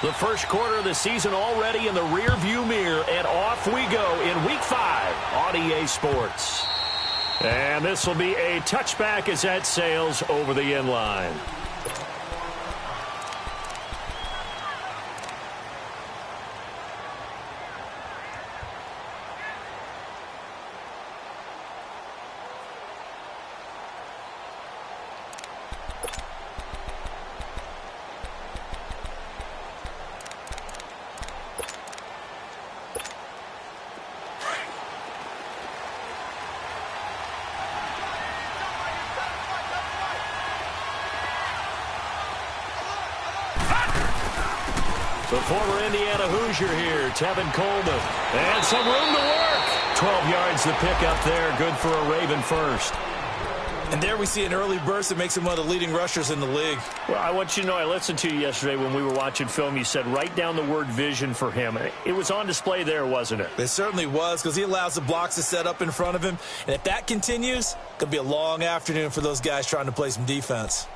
The first quarter of the season already in the rearview mirror, and off we go in Week 5 on EA Sports. And this will be a touchback as that sails over the end line. The former Indiana Hoosier here, Tevin Coleman. And some room to work. 12 yards to pick up there. Good for a Raven first. And there we see an early burst that makes him one of the leading rushers in the league. Well, I want you to know, I listened to you yesterday when we were watching film. You said write down the word vision for him. It was on display there, wasn't it? It certainly was, because he allows the blocks to set up in front of him. And if that continues, it could be a long afternoon for those guys trying to play some defense.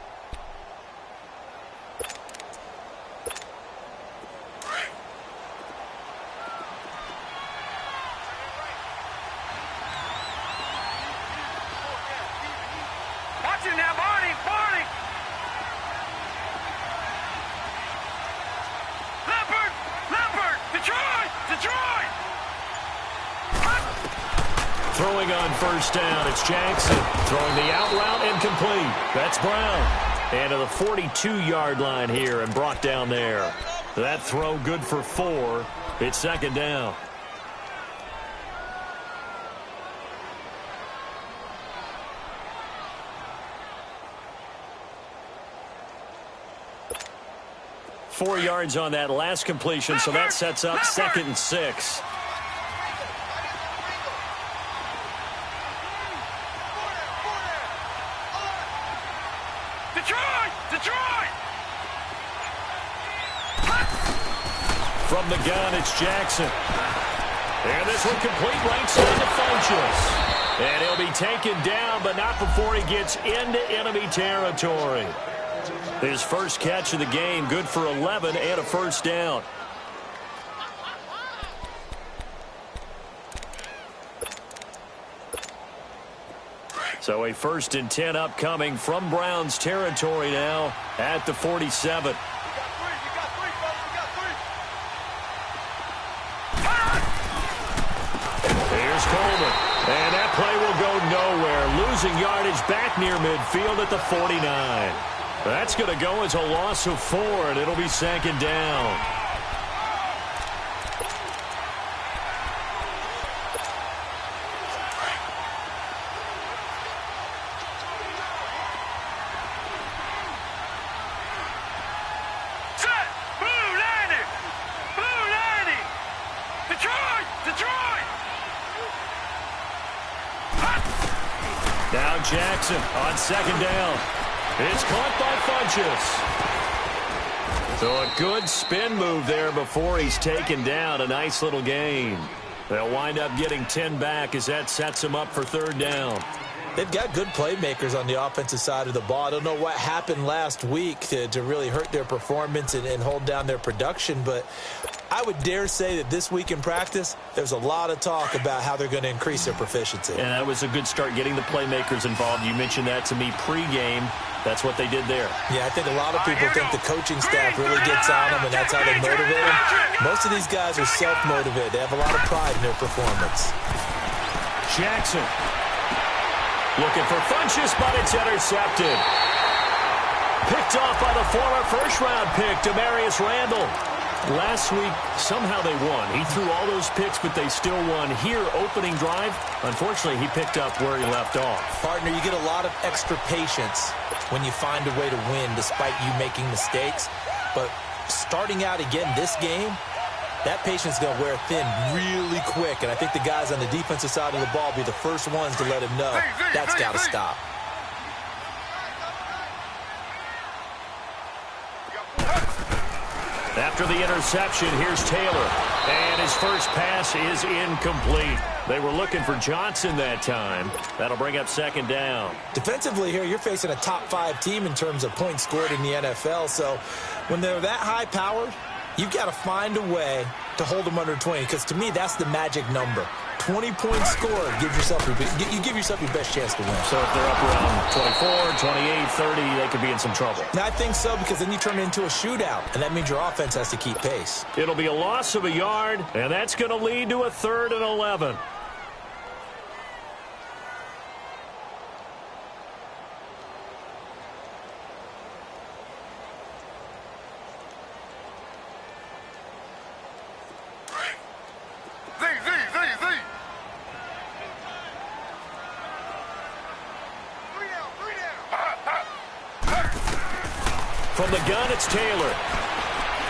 Throwing on first down, it's Jackson. Throwing the out route and complete. That's Brown. And to the 42-yard line here and brought down there. That throw good for 4. It's second down. Four yards on that last completion, so that sets up 2nd and 6. From the gun, it's Jackson. And this one complete right side to Funchess. And he'll be taken down, but not before he gets into enemy territory. His first catch of the game, good for 11 and a first down. So a 1st and 10 upcoming from Browns territory now at the 47. Here's Coleman. And that play will go nowhere. Losing yardage back near midfield at the 49. That's going to go as a loss of 4, and it'll be 2nd down. Now Jackson on 2nd down. It's caught by Funchess. So a good spin move there before he's taken down. A nice little gain. They'll wind up getting 10 back as that sets him up for 3rd down. They've got good playmakers on the offensive side of the ball. I don't know what happened last week to really hurt their performance and hold down their production, but I would dare say that this week in practice, there's a lot of talk about how they're going to increase their proficiency. And that was a good start, getting the playmakers involved. You mentioned that to me pregame. That's what they did there. Yeah, I think a lot of people think the coaching staff really gets on them, and that's how they motivate them. Most of these guys are self-motivated. They have a lot of pride in their performance. Jackson. Looking for Funchess, but it's intercepted. Picked off by the former first-round pick, Demarius Randall. Last week, somehow they won. He threw all those picks, but they still won. Here, opening drive, unfortunately, he picked up where he left off. Partner, you get a lot of extra patience when you find a way to win despite you making mistakes. But starting out again this game, that patience is going to wear thin really quick. And I think the guys on the defensive side of the ball will be the first ones to let him know that's got to stop. After the interception, here's Taylor. And his first pass is incomplete. They were looking for Johnson that time. That'll bring up 2nd down. Defensively here, you're facing a top 5 team in terms of points scored in the NFL. So when they're that high-powered, You've got to find a way to hold them under 20, because to me, that's the magic number. 20 points scored, you give yourself your best chance to win. So if they're up around 24, 28, 30, they could be in some trouble. I think so, because then you turn it into a shootout, and that means your offense has to keep pace. It'll be a loss of a yard, and that's going to lead to a 3rd and 11. From the gun, it's Taylor.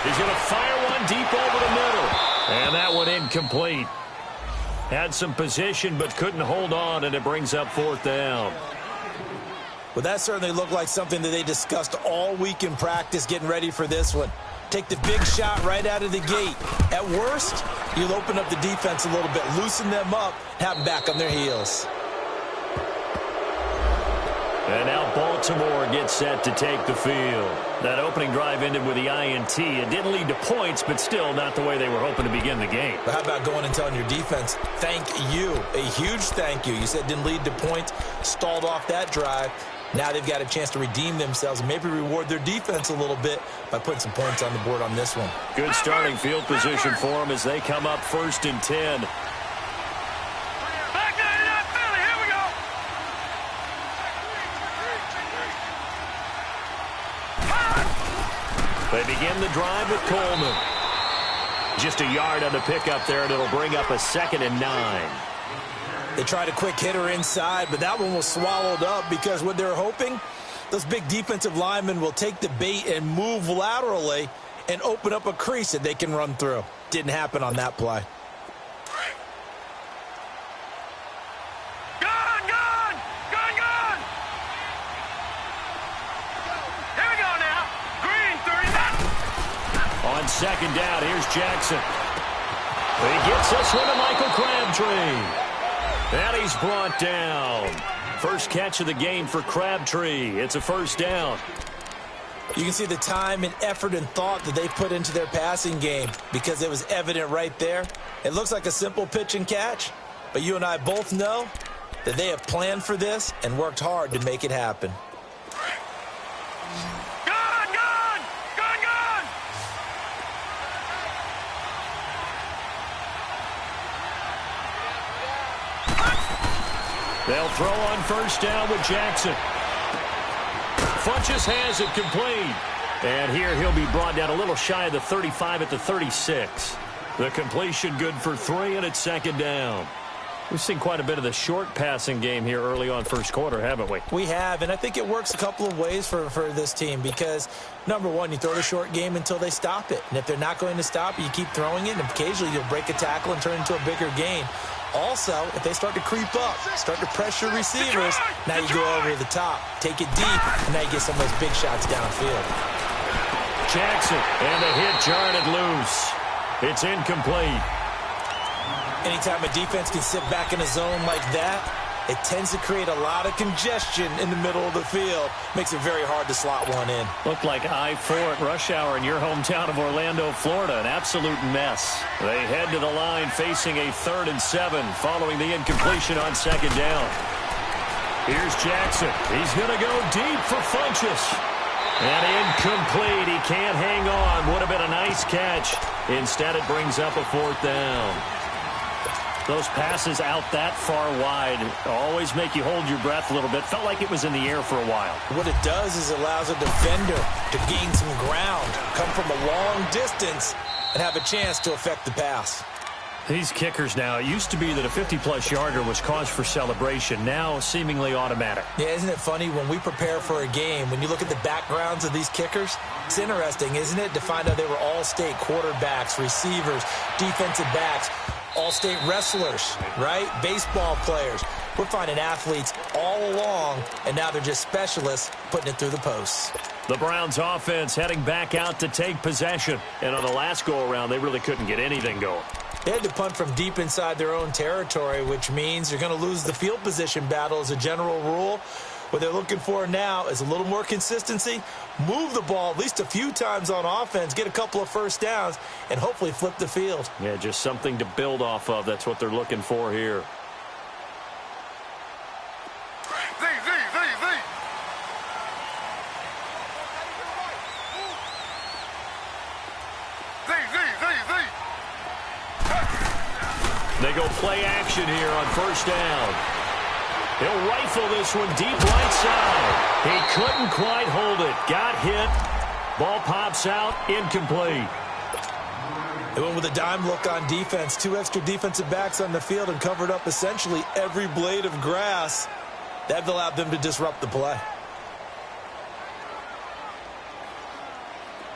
He's going to fire one deep over the middle. And that one incomplete. Had some position, but couldn't hold on, and it brings up 4th down. Well, that certainly looked like something that they discussed all week in practice getting ready for this one. Take the big shot right out of the gate. At worst, you'll open up the defense a little bit, loosen them up, have them back on their heels. And now Baltimore gets set to take the field. That opening drive ended with the INT. It didn't lead to points, but still not the way they were hoping to begin the game. But how about going and telling your defense, thank you, a huge thank you. You said it didn't lead to points, stalled off that drive. Now they've got a chance to redeem themselves and maybe reward their defense a little bit by putting some points on the board on this one. Good starting field position for them as they come up 1st and 10. They begin the drive with Coleman. Just a yard on the pickup there, and it'll bring up a 2nd and 9. They tried a quick hitter inside, but that one was swallowed up because what they're hoping, those big defensive linemen will take the bait and move laterally and open up a crease that they can run through. Didn't happen on that play. On 2nd down, here's Jackson. He gets this one to Michael Crabtree. And he's brought down. First catch of the game for Crabtree. It's a 1st down. You can see the time and effort and thought that they put into their passing game because it was evident right there. It looks like a simple pitch and catch, but you and I both know that they have planned for this and worked hard to make it happen. They'll throw on 1st down with Jackson. Funchess has it complete. And here he'll be brought down a little shy of the 35 at the 36. The completion good for 3, and it's 2nd down. We've seen quite a bit of the short passing game here early on 1st quarter, haven't we? We have, and I think it works a couple of ways for this team because, number one, you throw the short game until they stop it. And if they're not going to stop it, you keep throwing it, and occasionally you'll break a tackle and turn it into a bigger gain. Also, if they start to creep up, start to pressure receivers, now you go over the top, take it deep, and now you get some of those big shots downfield. Jackson, and the hit jarred it loose. It's incomplete. Anytime a defense can sit back in a zone like that, it tends to create a lot of congestion in the middle of the field. Makes it very hard to slot one in. Looked like I-4 at rush hour in your hometown of Orlando, Florida. An absolute mess. They head to the line facing a 3rd and 7 following the incompletion on 2nd down. Here's Jackson. He's going to go deep for Funchess. And incomplete. He can't hang on. Would have been a nice catch. Instead, it brings up a 4th down. Those passes out that far wide always make you hold your breath a little bit. Felt like it was in the air for a while. What it does is it allows a defender to gain some ground, come from a long distance, and have a chance to affect the pass. These kickers now, it used to be that a 50-plus yarder was cause for celebration. Now, seemingly automatic. Yeah, isn't it funny when we prepare for a game, when you look at the backgrounds of these kickers, it's interesting, isn't it, to find out they were all-state quarterbacks, receivers, defensive backs, all-state wrestlers, right? Baseball players. We're finding athletes all along, and now they're just specialists putting it through the posts. The Browns offense heading back out to take possession. And on the last go-around, they really couldn't get anything going. They had to punt from deep inside their own territory, which means you're going to lose the field position battle as a general rule. What they're looking for now is a little more consistency, move the ball at least a few times on offense, get a couple of first downs, and hopefully flip the field. Yeah, just something to build off of. That's what they're looking for here. They go play action here on first down. He'll rifle this one deep right side. He couldn't quite hold it. Got hit. Ball pops out. Incomplete. They went with a dime look on defense. 2 extra defensive backs on the field and covered up essentially every blade of grass. That allowed them to disrupt the play.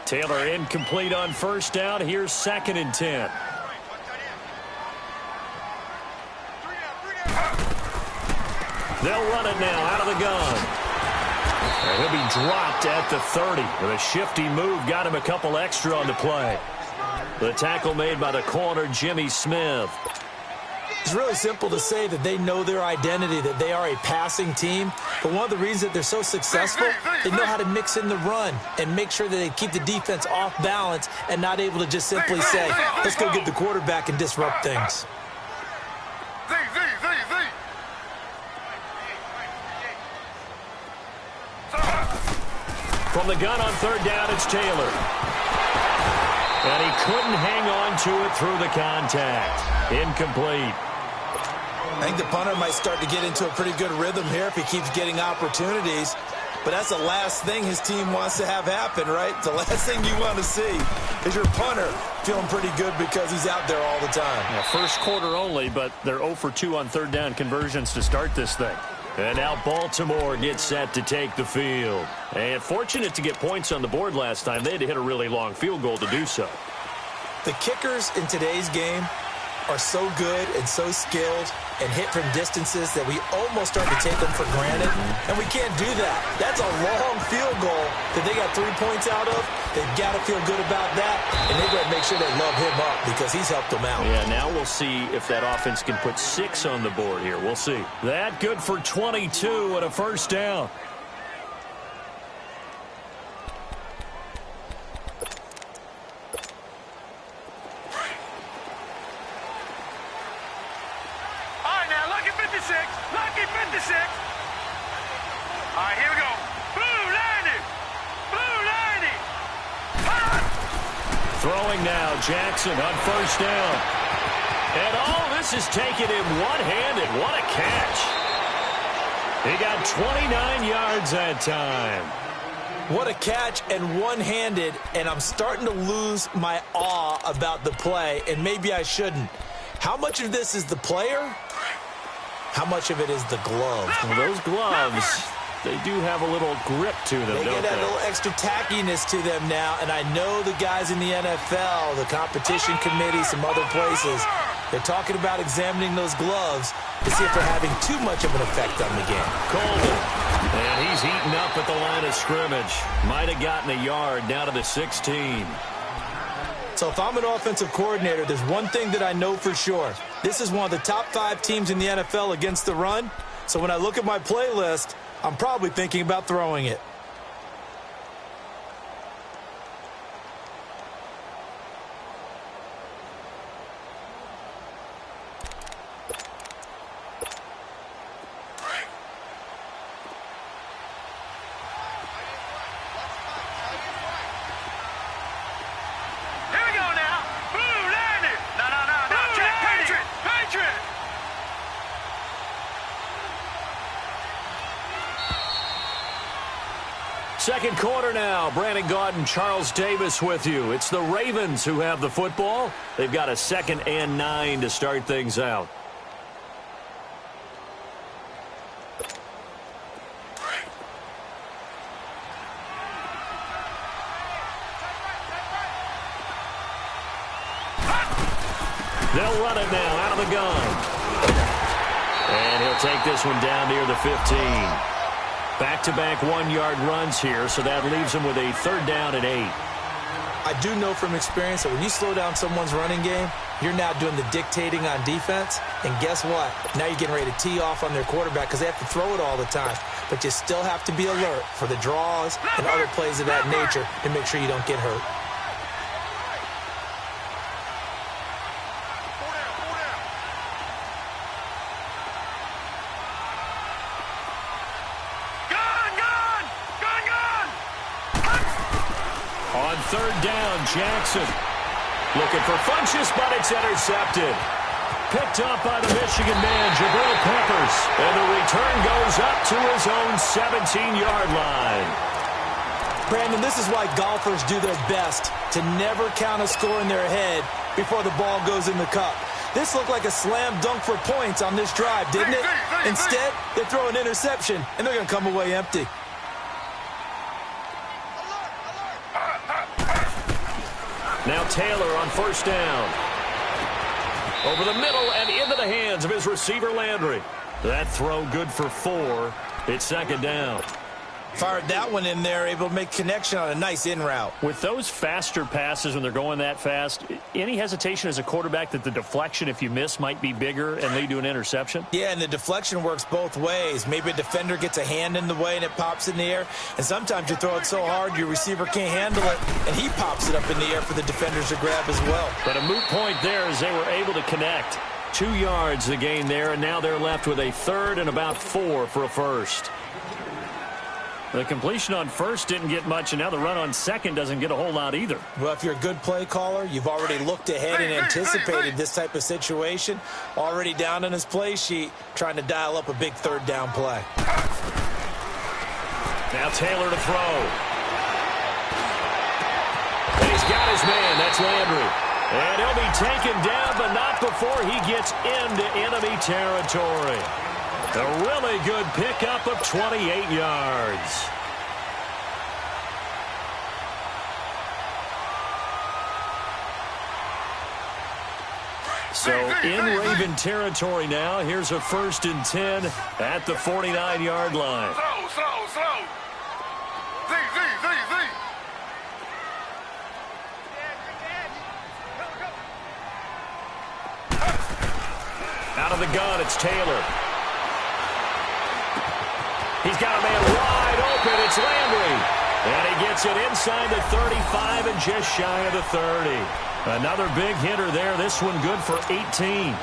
Taylor incomplete on first down. Here's 2nd and 10. They'll run it now out of the gun. And he'll be dropped at the 30. With a shifty move, got him a couple extra on the play. The tackle made by the corner, Jimmy Smith. It's really simple to say that they know their identity, that they are a passing team. But one of the reasons that they're so successful, they know how to mix in the run and make sure that they keep the defense off balance and not able to just simply say, let's go get the quarterback and disrupt things. From the gun on third down, it's Taylor. And he couldn't hang on to it through the contact. Incomplete. I think the punter might start to get into a pretty good rhythm here if he keeps getting opportunities. But that's the last thing his team wants to have happen, right? The last thing you want to see is your punter feeling pretty good because he's out there all the time. Yeah, first quarter only, but they're 0 for 2 on third down conversions to start this thing. And now Baltimore gets set to take the field. And fortunate to get points on the board last time. They had to hit a really long field goal to do so. The kickers in today's game are so good and so skilled and hit from distances that we almost start to take them for granted. And we can't do that. That's a long field goal that they got 3 points out of. They've got to feel good about that. And they've got to make sure they love him up because he's helped them out. Yeah, now we'll see if that offense can put 6 on the board here. We'll see. That good for 22 and a first down. Lucky 56. All right, here we go. Blue 90. Blue 90. Throwing now, Jackson on first down. And all this is taken in one-handed. What a catch. He got 29 yards that time. What a catch and one-handed, and I'm starting to lose my awe about the play, and maybe I shouldn't. How much of this is the player? How much of it is the glove? Well, those gloves, they do have a little grip to them, They get that little extra tackiness to them now, and I know the guys in the NFL, the competition committee, some other places, they're talking about examining those gloves to see if they're having too much of an effect on the game. Coleman, and he's eaten up at the line of scrimmage. Might have gotten a yard down to the 16. So if I'm an offensive coordinator, there's one thing that I know for sure. This is one of the top 5 teams in the NFL against the run. So when I look at my playlist, I'm probably thinking about throwing it. Second quarter now. Brandon Gaudin and Charles Davis with you. It's the Ravens who have the football. They've got a 2nd and 9 to start things out. They'll run it now out of the gun. And he'll take this one down near the 15. Back-to-back 1-yard runs here, so that leaves him with a 3rd down and 8. I do know from experience that when you slow down someone's running game, You're now doing the dictating on defense, and guess what? Now you're getting ready to tee off on their quarterback because they have to throw it all the time. But you still have to be alert for the draws and other plays of that nature to make sure you don't get hurt. On third down, Jackson. Looking for Funchess, but it's intercepted. Picked up by the Michigan man, Jabril Peppers. And the return goes up to his own 17-yard line. Brandon, this is why golfers do their best to never count a score in their head before the ball goes in the cup. This looked like a slam dunk for points on this drive, didn't it? Instead, they throw an interception, and they're going to come away empty. Now Taylor on first down. Over the middle and into the hands of his receiver, Landry. That throw good for 4. It's second down. Fired that one in there, able to make connection on a nice in route. With those faster passes when they're going that fast, any hesitation as a quarterback that the deflection, if you miss, might be bigger and lead to an interception? Yeah, and the deflection works both ways. Maybe a defender gets a hand in the way and it pops in the air. And sometimes you throw it so hard your receiver can't handle it, and he pops it up in the air for the defenders to grab as well. But a moot point there as they were able to connect. 2 yards the gain there, and now they're left with a third and about 4 for a first. The completion on first didn't get much, and now the run on second doesn't get a whole lot either. Well, if you're a good play caller, you've already looked ahead and anticipated this type of situation. Already down on his play sheet, trying to dial up a big third down play. Now Taylor to throw. And he's got his man. That's Landry. And he'll be taken down, but not before he gets into enemy territory. A really good pickup of 28 yards. So in Raven territory now, here's a 1st and 10 at the 49-yard line. Slow. Z. Out of the gun, it's Taylor. He's got a man wide open. It's Landry. And he gets it inside the 35 and just shy of the 30. Another big hitter there. This one good for 18.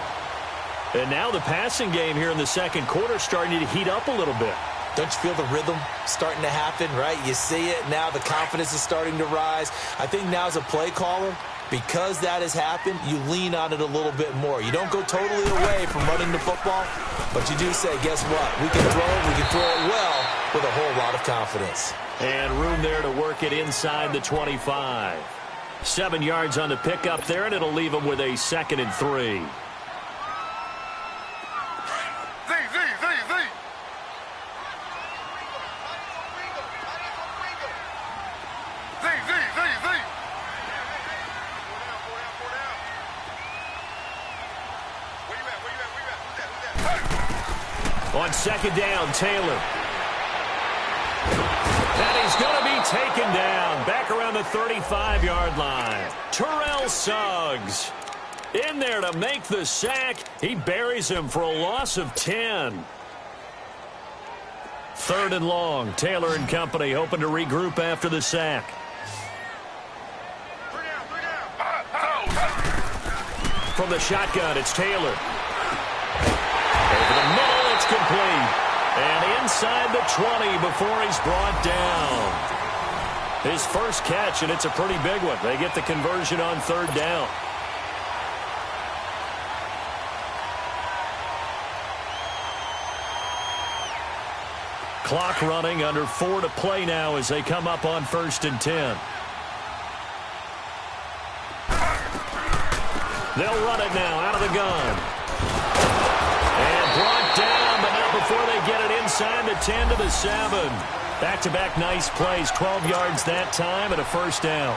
And now the passing game here in the second quarter starting to heat up a little bit. Don't you feel the rhythm starting to happen, right? You see it now. The confidence is starting to rise. I think now as a play caller, because that has happened, you lean on it a little bit more. You don't go totally away from running the football, but you do say, guess what? We can throw it. We can throw it well with a whole lot of confidence. And room there to work it inside the 25. 7 yards on the pickup there, and it'll leave him with a 2nd and 3. On second down, Taylor. And he's going to be taken down back around the 35-yard line. Terrell Suggs in there to make the sack. He buries him for a loss of 10. 3rd and long. Taylor and company hoping to regroup after the sack. From the shotgun, it's Taylor. Over the middle, it's complete. And inside the 20 before he's brought down. His first catch, and it's a pretty big one. They get the conversion on 3rd down. Clock running, under 4 to play now as they come up on 1st and 10. They'll run it now out of the gun. And brought down, but not before they get it inside the 10 to the 7. Back-to-back nice plays, 12 yards that time and a 1st down.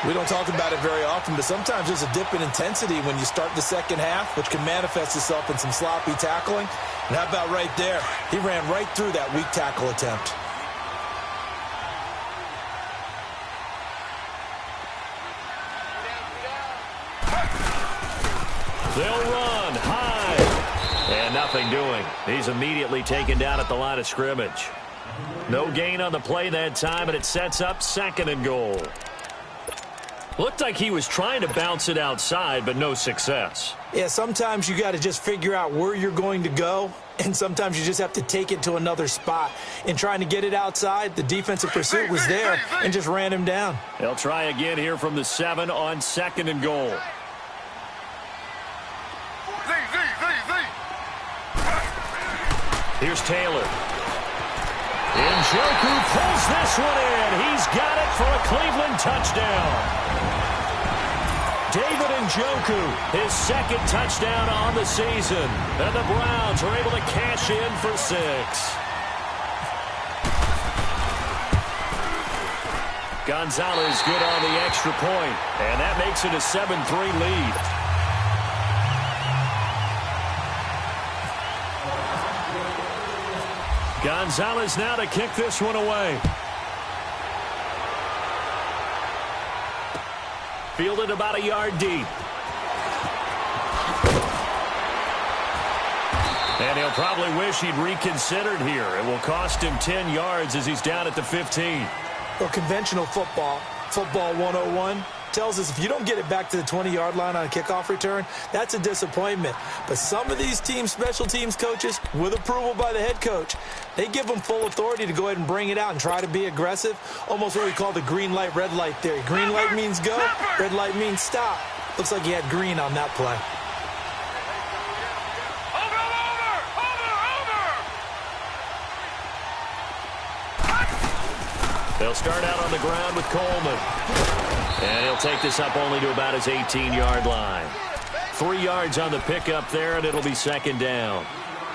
We don't talk about it very often, but sometimes there's a dip in intensity when you start the second half, which can manifest itself in some sloppy tackling. And how about right there? He ran right through that weak tackle attempt. They'll run high. And nothing doing. He's immediately taken down at the line of scrimmage. No gain on the play that time, and it sets up 2nd and goal. Looked like he was trying to bounce it outside, but no success. Yeah, sometimes you got to just figure out where you're going to go, and sometimes you just have to take it to another spot. In trying to get it outside, the defensive pursuit was there and just ran him down. They'll try again here from the 7 on 2nd and goal. Here's Taylor. Njoku pulls this one in. He's got it for a Cleveland touchdown. David Njoku, his 2nd touchdown on the season. And the Browns are able to cash in for 6. Gonzalez good on the extra point, and that makes it a 7-3 lead. Gonzalez now to kick this one away. Fielded about a yard deep. And he'll probably wish he'd reconsidered here. It will cost him 10 yards as he's down at the 15. Well, conventional football 101, tells us if you don't get it back to the 20-yard line on a kickoff return, that's a disappointment. But some of these teams, special teams coaches, with approval by the head coach, they give them full authority to go ahead and bring it out and try to be aggressive, almost what we call the green light, red light theory. Green light means go, red light means stop. Looks like he had green on that play. They'll start out on the ground with Coleman. And he'll take this up only to about his 18-yard line. 3 yards on the pickup there, and it'll be 2nd down.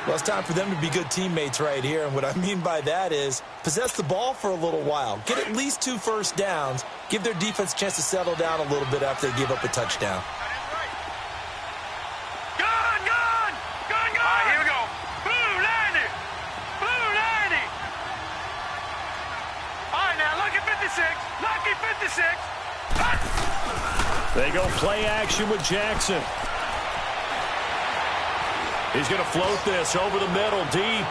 Well, it's time for them to be good teammates right here. And what I mean by that is possess the ball for a little while. Get at least 2 first downs. Give their defense a chance to settle down a little bit after they give up a touchdown. Lucky 56. They go play action with Jackson. He's going to float this over the middle, deep.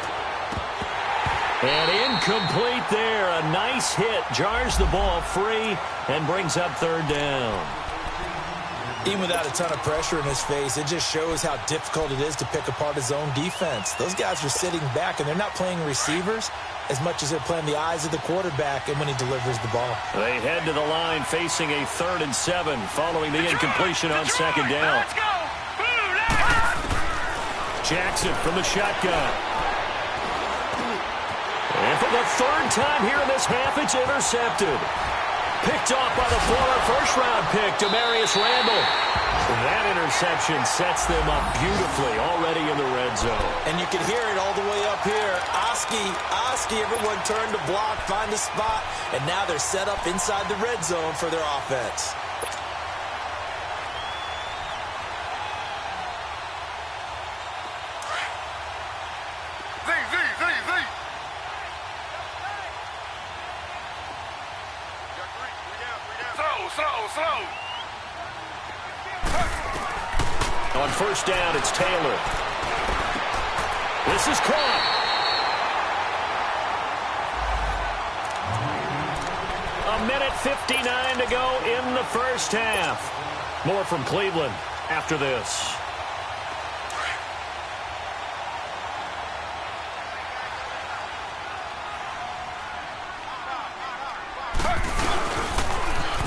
And incomplete there. A nice hit. Jars the ball free and brings up 3rd down. Even without a ton of pressure in his face, it just shows how difficult it is to pick apart his own defense. Those guys are sitting back, and they're not playing receivers as much as they're playing the eyes of the quarterback and when he delivers the ball. They head to the line facing a 3rd and 7 following the incompletion on 2nd down. Let's go. Jackson from the shotgun. And for the 3rd time here in this half, it's intercepted. Picked off by the former first-round pick, Demarius Randall. That interception sets them up beautifully already in the red zone. And you can hear it all the way up here. Oski, everyone turned to block, find a spot, and now they're set up inside the red zone for their offense. Slow. On 1st down, it's Taylor. This is caught. A minute 59 to go in the first half. More from Cleveland after this.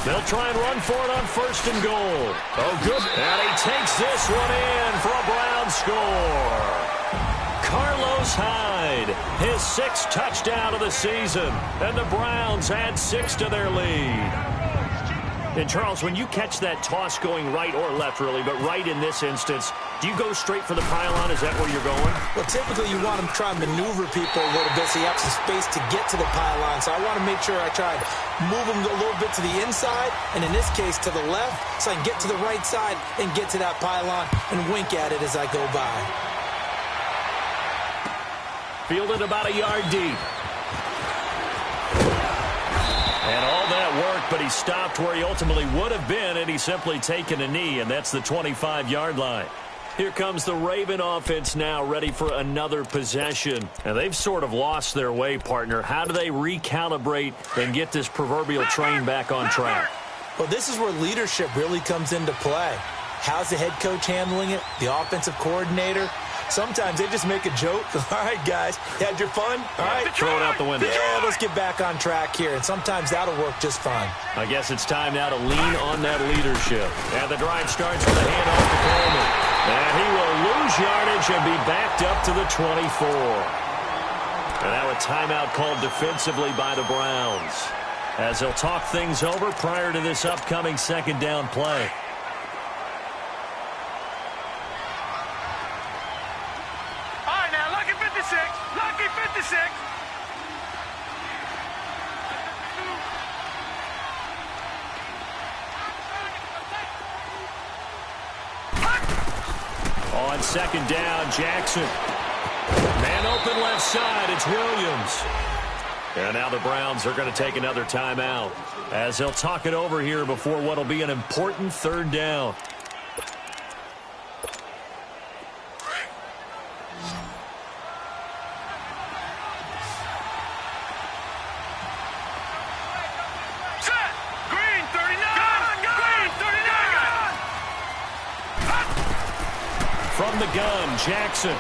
They'll try and run for it on 1st and goal. Oh, good. And he takes this one in for a Brown score. Carlos Hyde, his 6th touchdown of the season. And the Browns add 6 to their lead. And, Charles, when you catch that toss going right or left, really, but right in this instance, do you go straight for the pylon? Is that where you're going? Well, typically you want to try and maneuver people a little bit so you have some space to get to the pylon. So I want to make sure I try and move them a little bit to the inside, and in this case to the left, so I can get to the right side and get to that pylon and wink at it as I go by. Fielded about a yard deep. And all that work, but he stopped where he ultimately would have been, and he's simply taken a knee, and that's the 25-yard line. Here comes the Raven offense now, ready for another possession. And they've sort of lost their way, partner. How do they recalibrate and get this proverbial train back on track? Well, this is where leadership really comes into play. How's the head coach handling it? The offensive coordinator? Sometimes they just make a joke. All right, guys, had your fun? All right, throw it out the window. Yeah, let's get back on track here. And sometimes that'll work just fine. I guess it's time now to lean on that leadership. And the drive starts with a handoff to Coleman. And he will lose yardage and be backed up to the 24. And now a timeout called defensively by the Browns, as they'll talk things over prior to this upcoming second down play. Lucky 56. On second down, Jackson. Man open left side, it's Williams. And now the Browns are going to take another timeout, as they'll talk it over here before what will be an important third down. From the gun, Jackson. And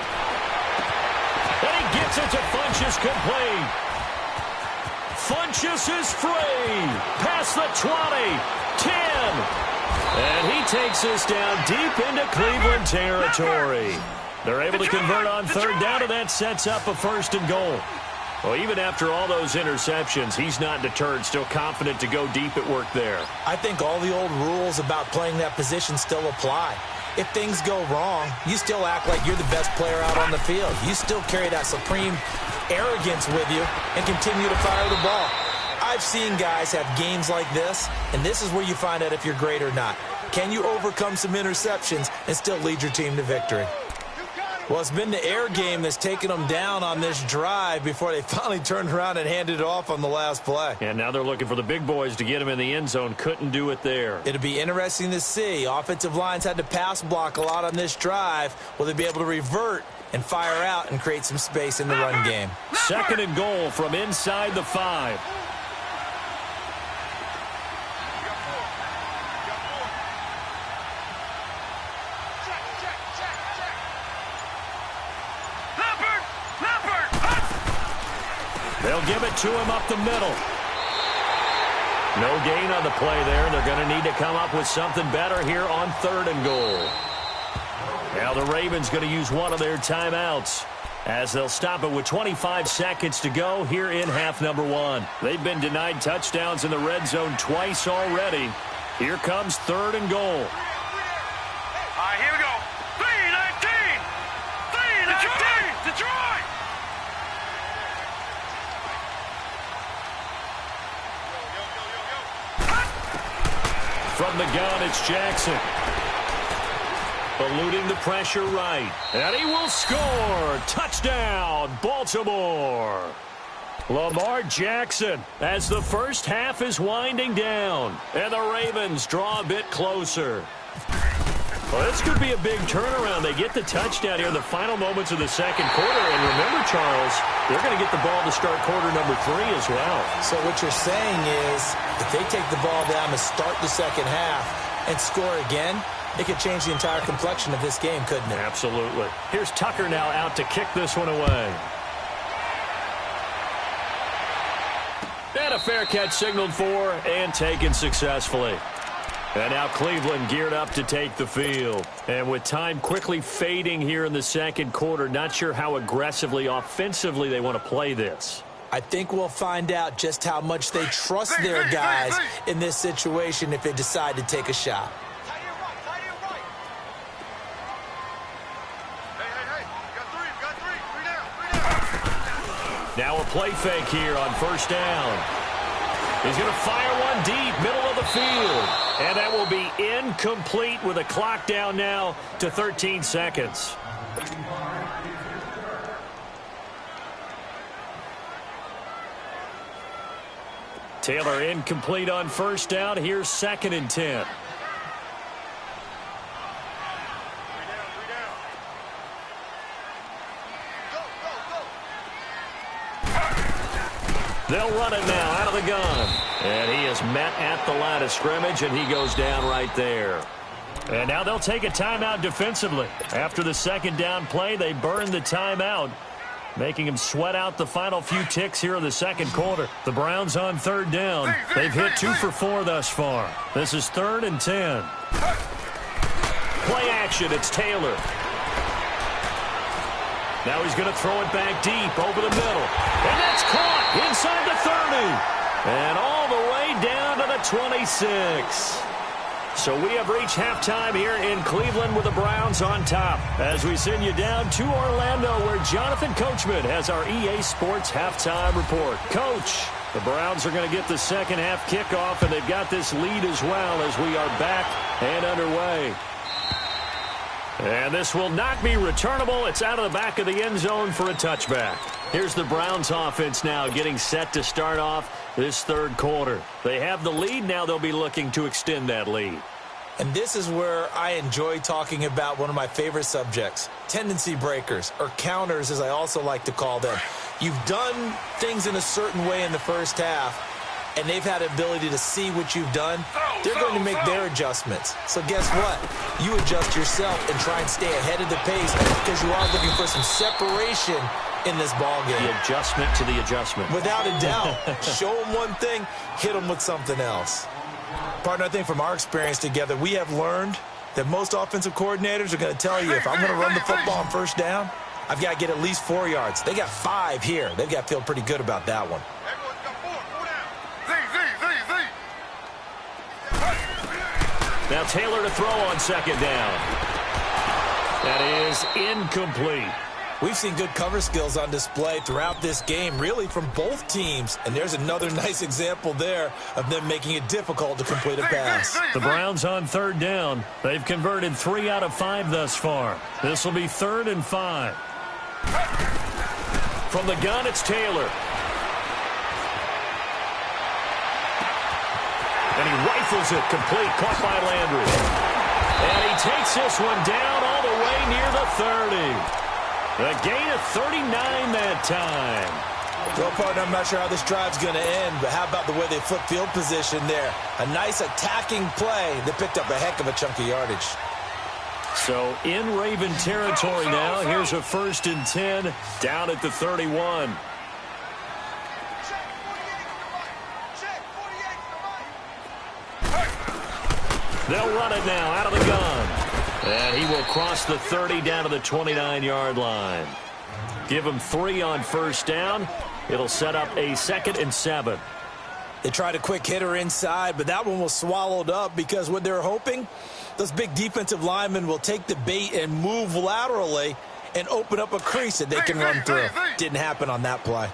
he gets it to Funchess complete. Funchess is free. Past the 20, 10. And he takes us down deep into Cleveland territory. They're able to convert on third down, and that sets up a first and goal. Well, even after all those interceptions, he's not deterred, still confident to go deep at work there. I think all the old rules about playing that position still apply. If things go wrong, you still act like you're the best player out on the field. You still carry that supreme arrogance with you and continue to fire the ball. I've seen guys have games like this, and this is where you find out if you're great or not. Can you overcome some interceptions and still lead your team to victory? Well, it's been the air game that's taken them down on this drive before they finally turned around and handed it off on the last play. And now they're looking for the big boys to get him in the end zone. Couldn't do it there. It'll be interesting to see. Offensive lines had to pass block a lot on this drive. Will they be able to revert and fire out and create some space in the run game? Second and goal from inside the 5. They'll give it to him up the middle. No gain on the play there. They're going to need to come up with something better here on third and goal. Now the Ravens going to use one of their timeouts, as they'll stop it with 25 seconds to go here in half number 1. They've been denied touchdowns in the red zone twice already. Here comes third and goal. All right, here we go. 3-19. 3-19. Detroit. From the gun, it's Jackson. Eluding the pressure right. And he will score. Touchdown, Baltimore. Lamar Jackson, as the first half is winding down. And the Ravens draw a bit closer. Well, this could be a big turnaround. They get the touchdown here in the final moments of the second quarter. And remember, Charles, they're going to get the ball to start quarter number 3 as well. So what you're saying is, if they take the ball down to start the second half and score again, it could change the entire complexion of this game, couldn't it? Absolutely. Here's Tucker now out to kick this one away. And a fair catch signaled for and taken successfully. And now Cleveland geared up to take the field. And with time quickly fading here in the second quarter, not sure how aggressively, offensively they want to play this. I think we'll find out just how much they trust their guys in this situation if they decide to take a shot. Now a play fake here on first down. He's going to fire one deep, middle of the field. And that will be incomplete with a clock down now to 13 seconds. Taylor incomplete on first down. Here's second and 10. They'll run it now out of the gun. And he is met at the line of scrimmage, and he goes down right there. And now they'll take a timeout defensively. After the second down play, they burn the timeout, making him sweat out the final few ticks here in the second quarter. The Browns on third down. They've hit 2 for 4 thus far. This is 3rd and 10. Play action. It's Taylor. Now he's going to throw it back deep over the middle. And that's caught inside the 30. And all the way down to the 26. So we have reached halftime here in Cleveland with the Browns on top. As we send you down to Orlando, where Jonathan Coachman has our EA Sports halftime report. Coach, the Browns are going to get the second half kickoff, and they've got this lead as well as we are back and underway. And this will not be returnable. It's out of the back of the end zone for a touchback. Here's the Browns offense now getting set to start off this third quarter. They have the lead. Now they'll be looking to extend that lead. And this is where I enjoy talking about one of my favorite subjects, tendency breakers, or counters as I also like to call them. You've done things in a certain way in the first half, and they've had the ability to see what you've done. They're going to make their adjustments. So guess what? You adjust yourself and try and stay ahead of the pace because you are looking for some separation in this ball game. The adjustment to the adjustment. Without a doubt. Show them one thing, hit them with something else. Partner, I think from our experience together, we have learned that most offensive coordinators are going to tell you, if I'm going to run the football on first down, I've got to get at least 4 yards. They got 5 here. They've got to feel pretty good about that one. Now Taylor to throw on second down. That is incomplete. We've seen good cover skills on display throughout this game, really from both teams. And there's another nice example there of them making it difficult to complete a pass. The Browns on third down. They've converted 3 out of 5 thus far. This will be 3rd and 5. From the gun, it's Taylor. And he rifles it complete, caught by Landry. And he takes this one down all the way near the 30. A gain of 39 that time. Well, partner, I'm not sure how this drive's going to end, but how about the way they flip field position there? A nice attacking play that picked up a heck of a chunk of yardage. So in Raven territory now. Here's a 1st and 10 down at the 31. They'll run it now out of the gun. And he will cross the 30 down to the 29-yard line. Give him 3 on first down. It'll set up a 2nd and 7. They tried a quick hitter inside, but that one was swallowed up because what they're hoping, those big defensive linemen will take the bait and move laterally and open up a crease that they can run through. Didn't happen on that play.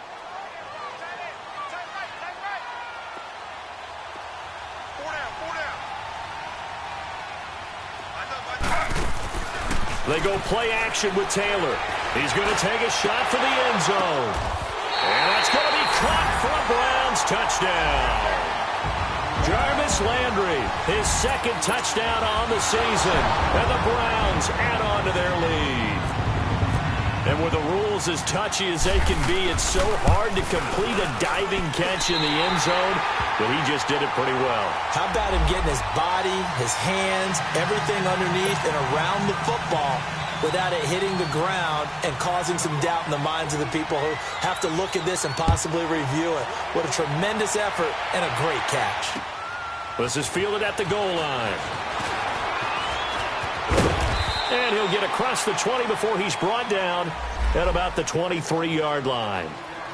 They go play action with Taylor. He's going to take a shot for the end zone. And that's going to be caught for a Browns touchdown. Jarvis Landry, his 2nd touchdown on the season. And the Browns add on to their lead. And with the rules as touchy as they can be, it's so hard to complete a diving catch in the end zone, but he just did it pretty well. How about him getting his body, his hands, everything underneath and around the football without it hitting the ground and causing some doubt in the minds of the people who have to look at this and possibly review it. What a tremendous effort and a great catch. This is fielded at the goal line. And he'll get across the 20 before he's brought down at about the 23-yard line.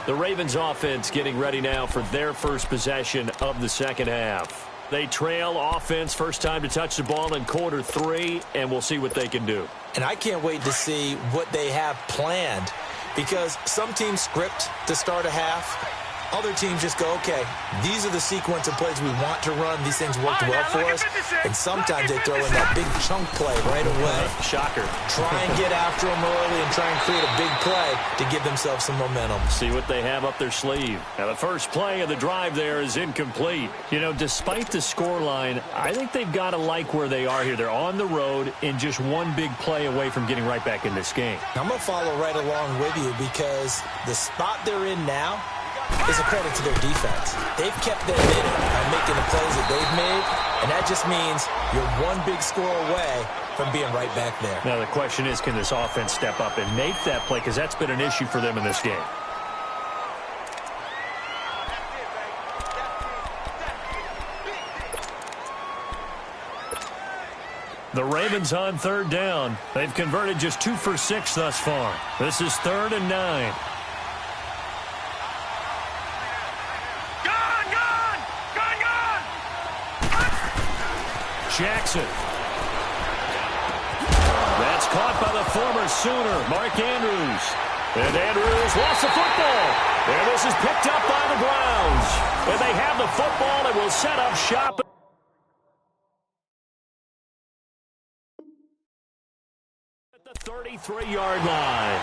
The Ravens offense getting ready now for their first possession of the second half. They trail offense, first time to touch the ball in quarter 3, and we'll see what they can do. And I can't wait to see what they have planned, because some teams script to start a half. Other teams just go, okay, these are the sequence of plays we want to run. These things worked well for us. And sometimes they throw in that big chunk play right away. Shocker. Try and get after them early and try and create a big play to give themselves some momentum. See what they have up their sleeve. Now, the first play of the drive there is incomplete. You know, despite the scoreline, I think they've got to like where they are here. They're on the road and just one big play away from getting right back in this game. I'm going to follow right along with you because the spot they're in now, is a credit to their defense. They've kept them in it by making the plays that they've made, and that just means you're one big score away from being right back there. Now the question is, can this offense step up and make that play? Because that's been an issue for them in this game. The Ravens on third down. They've converted just 2 for 6 thus far. This is 3rd and 9. Jackson. That's caught by the former Sooner, Mark Andrews. And Andrews lost the football. And this is picked up by the Browns. And they have the football and will set up shop at the 33-yard line.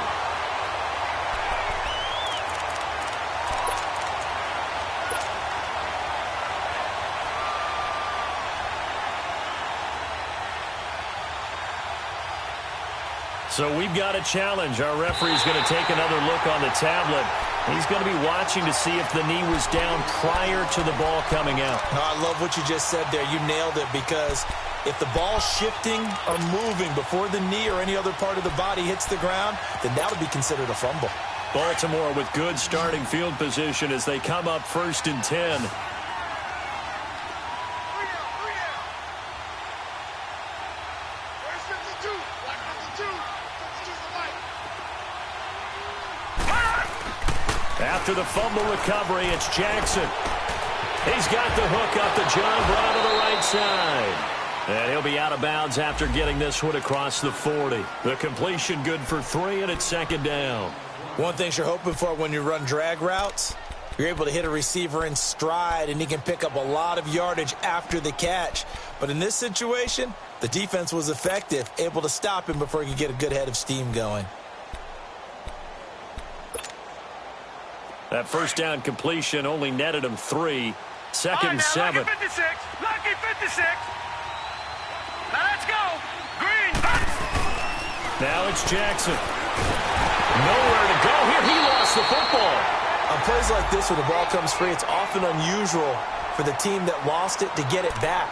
So we've got a challenge. Our referee's going to take another look on the tablet. He's going to be watching to see if the knee was down prior to the ball coming out. No, I love what you just said there. You nailed it, because if the ball's shifting or moving before the knee or any other part of the body hits the ground, then that would be considered a fumble. Baltimore with good starting field position as they come up 1st and 10. After the fumble recovery, it's Jackson. He's got the hook up to John Brown to the right side. And he'll be out of bounds after getting this one across the 40. The completion good for 3, and it's 2nd down. One thing you're hoping for when you run drag routes, you're able to hit a receiver in stride, and he can pick up a lot of yardage after the catch. But in this situation, the defense was effective, able to stop him before he could get a good head of steam going. That first down completion only netted him 3. 2nd and 7. Lucky 56. Lucky 56. Now let's go. Green. Now it's Jackson. Nowhere to go here. He lost the football. On plays like this, when the ball comes free, it's often unusual for the team that lost it to get it back,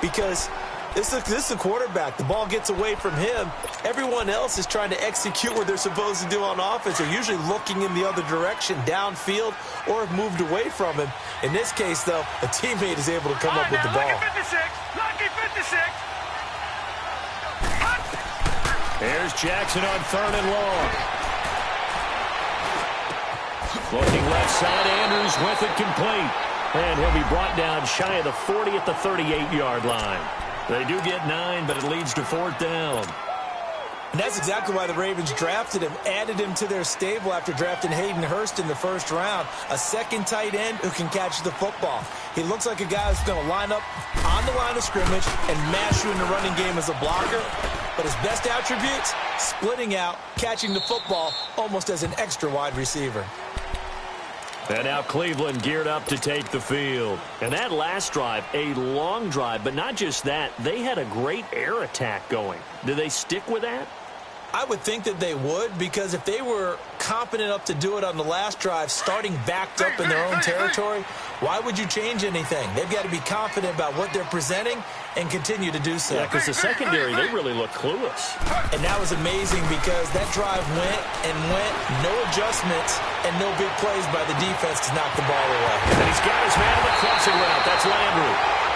because this is a quarterback. The ball gets away from him. Everyone else is trying to execute what they're supposed to do on offense. They're usually looking in the other direction, downfield, or have moved away from him. In this case, though, a teammate is able to come up with the ball. Lucky 56. Lucky 56. Here's Jackson on 3rd and long. Looking left side, Andrews with it complete. And he'll be brought down shy of the 40 at the 38-yard line. They do get 9, but it leads to 4th down. And that's exactly why the Ravens drafted him, added him to their stable after drafting Hayden Hurst in the 1st round, a second tight end who can catch the football. He looks like a guy who's going to line up on the line of scrimmage and mash you in the running game as a blocker. But his best attributes, splitting out, catching the football almost as an extra wide receiver. And now Cleveland geared up to take the field. And that last drive, a long drive, but not just that. They had a great air attack going. Do they stick with that? I would think that they would, because if they were competent enough to do it on the last drive, starting backed up in their own territory, why would you change anything? They've got to be confident about what they're presenting and continue to do so. Yeah, because the secondary, they really look clueless. And that was amazing, because that drive went and went, no adjustments, and no big plays by the defense to knock the ball away. And he's got his man on the crossing route. That's Landry.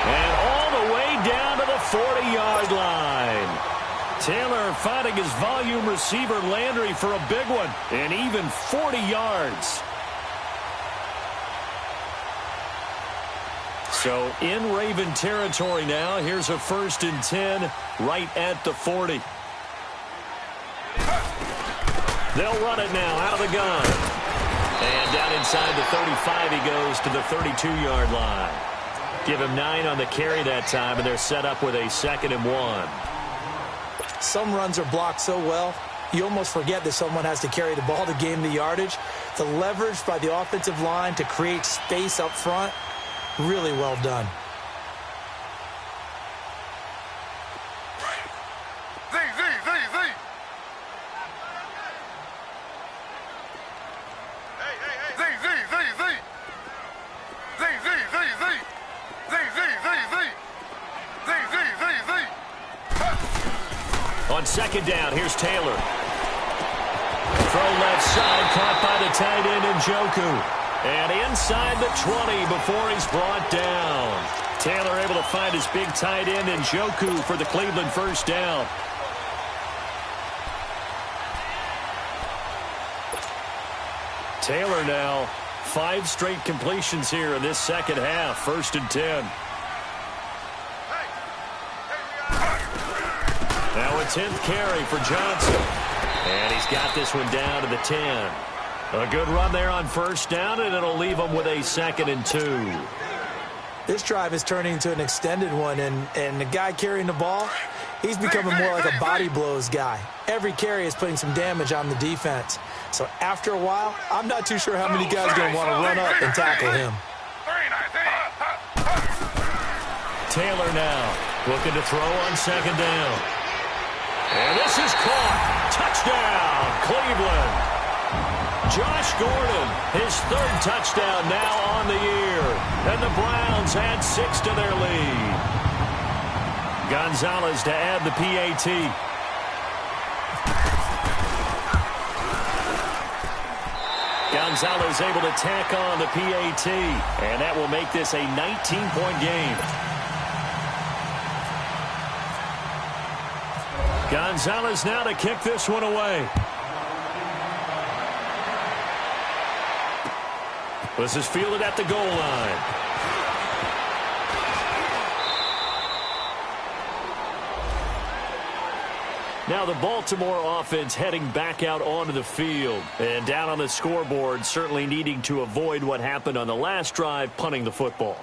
And all the way down to the 40-yard line. Taylor finding his volume receiver Landry for a big one, and even 40 yards. So in Raven territory now. Here's a 1st and 10 right at the 40. They'll run it now out of the gun. And down inside the 35 he goes to the 32-yard line. Give him 9 on the carry that time, and they're set up with a 2nd and 1. Some runs are blocked so well, you almost forget that someone has to carry the ball to gain the yardage. The leverage by the offensive line to create space up front, really well done. Z. Hey. Z. second down. Here's Taylor. Throw left side, caught by the tight end Njoku. And inside the 20 before he's brought down. Taylor able to find his big tight end Njoku for the Cleveland first down. Taylor now 5 straight completions here in this second half. 1st and 10. Now a 10th carry for Johnson. And he's got this one down to the 10. A good run there on first down, and it'll leave him with a 2nd and 2. This drive is turning into an extended one, and the guy carrying the ball, he's becoming more like a body blows guy. Every carry is putting some damage on the defense. So after a while, I'm not too sure how many guys are going to want to run up and tackle him. Taylor now looking to throw on 2nd down. And this is caught. Touchdown, Cleveland. Josh Gordon, his 3rd touchdown now on the year. And the Browns add 6 to their lead. Gonzalez to add the PAT. Gonzalez able to tack on the PAT. And that will make this a 19-point game. Gonzalez now to kick this one away. This is fielded at the goal line. Now the Baltimore offense heading back out onto the field. And down on the scoreboard, certainly needing to avoid what happened on the last drive, punting the football.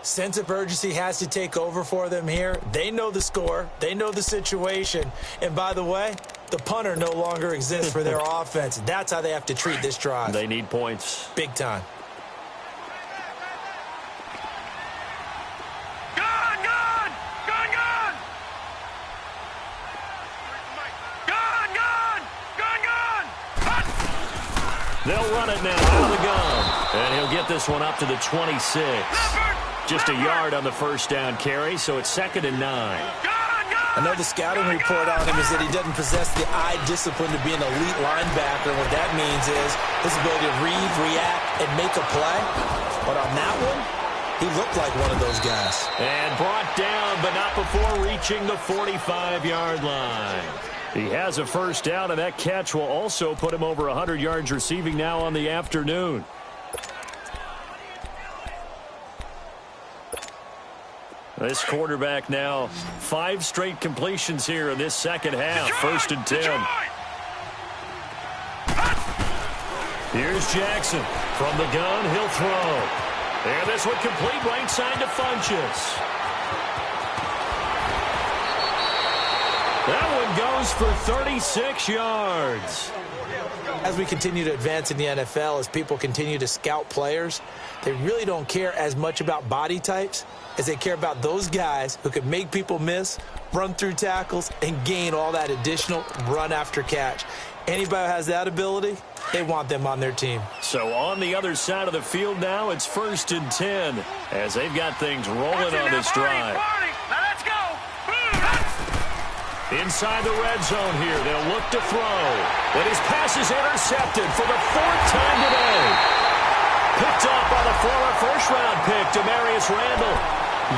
Sense of urgency has to take over for them here. They know the score. They know the situation. And by the way, the punter no longer exists for their offense. That's how they have to treat this drive. They need points. Big time. Gone, gone! Gone, gone! Gone, gone! Gone, gone! Hot! They'll run it now out of the gun. And he'll get this one up to the 26. Just a yard on the first down carry, so it's 2nd and 9. I know the scouting report on him is that he doesn't possess the eye discipline to be an elite linebacker. And what that means is his ability to read, react, and make a play. But on that one, he looked like one of those guys. And brought down, but not before reaching the 45-yard line. He has a first down, and that catch will also put him over 100 yards receiving now on the afternoon. This quarterback now 5 straight completions here in this second half. 1st and 10. Here's Jackson. From the gun, he'll throw. And this one complete right side to Funchess. That one goes for 36 yards. As we continue to advance in the NFL, as people continue to scout players, they really don't care as much about body types as they care about those guys who can make people miss, run through tackles, and gain all that additional run after catch. Anybody who has that ability, they want them on their team. So on the other side of the field now, it's 1st and 10 as they've got things rolling on this drive. Now let's go! Inside the red zone here, they'll look to throw. And his pass is intercepted for the 4th time today. Picked off by the former first-round pick, Demarius Randall.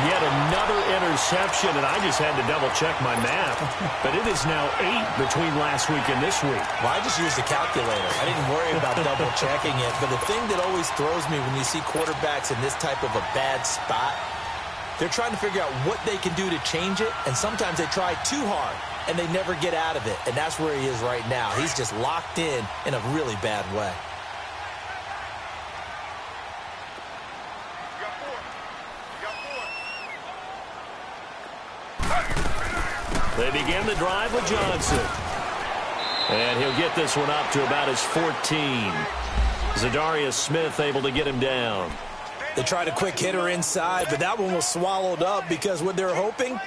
Yet another interception, and I just had to double-check my math. But it is now 8 between last week and this week. Well, I just used a calculator. I didn't worry about double-checking it. But the thing that always throws me when you see quarterbacks in this type of a bad spot, they're trying to figure out what they can do to change it, and sometimes they try too hard, and they never get out of it. And that's where he is right now. He's just locked in a really bad way. They begin the drive with Johnson. And he'll get this one up to about his 14. Zadarius Smith able to get him down. They tried a quick hitter inside, but that one was swallowed up because what they're hoping,